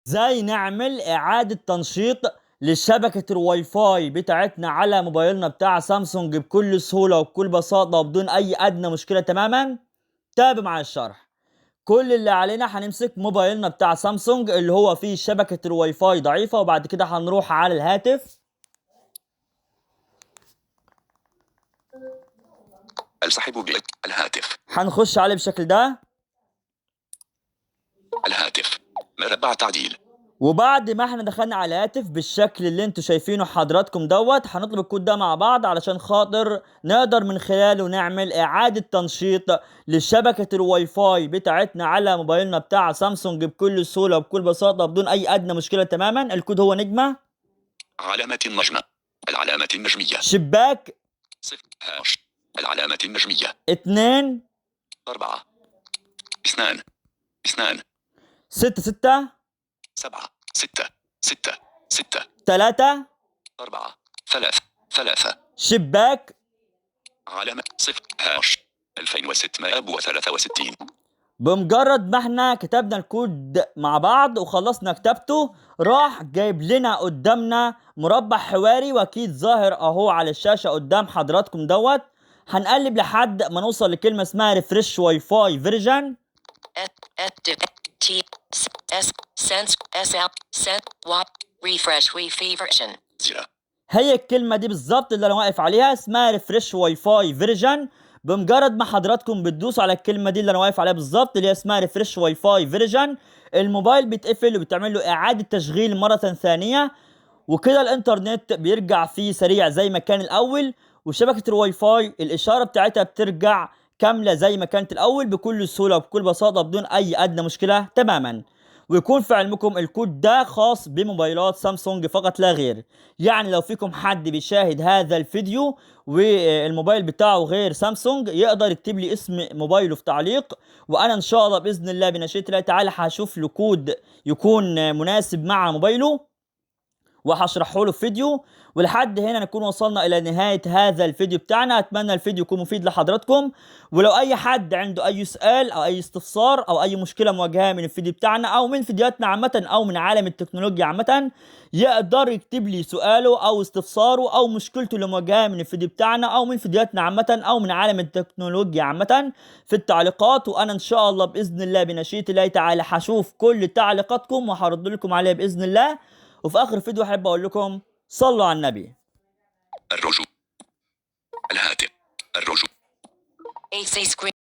ازاي نعمل اعادة تنشيط لشبكة الواي فاي بتاعتنا على موبايلنا بتاع سامسونج بكل سهولة وبكل بساطة وبدون اي ادنى مشكلة تماما. تابع مع الشرح. كل اللي علينا هنمسك موبايلنا بتاع سامسونج اللي هو فيه شبكة الواي فاي ضعيفة، وبعد كده هنروح على الهاتف. السحب الهاتف. هنخش عليه بالشكل ده. الهاتف مربع تعديل. وبعد ما احنا دخلنا على الهاتف بالشكل اللي انتوا شايفينه حضراتكم دوت، هنطلب الكود ده مع بعض علشان خاطر نقدر من خلاله نعمل اعادة تنشيط لشبكة الواي فاي بتاعتنا على موبايلنا بتاع سامسونج بكل سهولة وبكل بساطة بدون اي ادنى مشكلة تماما. الكود هو نجمة علامة النجمة. العلامة النجمية. شباك صفر هاش. العلامة النجمية. 2 4 2 2 6 6 7 6 6 6 3 4 3 شباك. علامة صفر هاش 2663. بمجرد ما احنا كتبنا الكود مع بعض وخلصنا كتابته، راح جايب لنا قدامنا مربع حواري، واكيد ظاهر اهو على الشاشة قدام حضراتكم دوت. هنقلب لحد ما نوصل لكلمة اسمها ريفرش واي فاي فيرجن. هي الكلمة دي بالظبط اللي انا واقف عليها، اسمها ريفرش واي فاي فيرجن. بمجرد ما حضراتكم بتدوسوا على الكلمة دي اللي انا واقف عليها بالظبط اللي هي اسمها ريفرش واي فاي فيرجن، الموبايل بيتقفل وبتعمل له اعادة تشغيل مرة ثانية، وكده الانترنت بيرجع فيه سريع زي ما كان الاول، وشبكة الواي فاي الاشارة بتاعتها بترجع كاملة زي ما كانت الاول بكل سهولة وبكل بساطة بدون اي ادنى مشكلة تماما. ويكون في علمكم الكود ده خاص بموبايلات سامسونج فقط لا غير. يعني لو فيكم حد بيشاهد هذا الفيديو والموبايل بتاعه غير سامسونج، يقدر يكتب لي اسم موبايله في تعليق، وانا ان شاء الله باذن الله بنشيط الله تعالى هشوف له كود يكون مناسب مع موبايله وهشرحه له في فيديو. ولحد هنا نكون وصلنا الى نهاية هذا الفيديو بتاعنا. اتمنى الفيديو يكون مفيد لحضراتكم، ولو اي حد عنده اي سؤال او اي استفسار او اي مشكلة مواجهة من الفيديو بتاعنا او من فيديوهاتنا عامة او من عالم التكنولوجيا عامة، يقدر يكتب لي سؤاله او استفساره او مشكلته اللي مواجهة من الفيديو بتاعنا او من فيديوهاتنا عامة او من عالم التكنولوجيا عامة في التعليقات، وانا ان شاء الله باذن الله بنشيط الله تعالى هشوف كل تعليقاتكم وهرد لكم عليها باذن الله. وفي اخر الفيديو احب اقول لكم صلوا على النبي. الرجوع. الهاتف. الرجوع.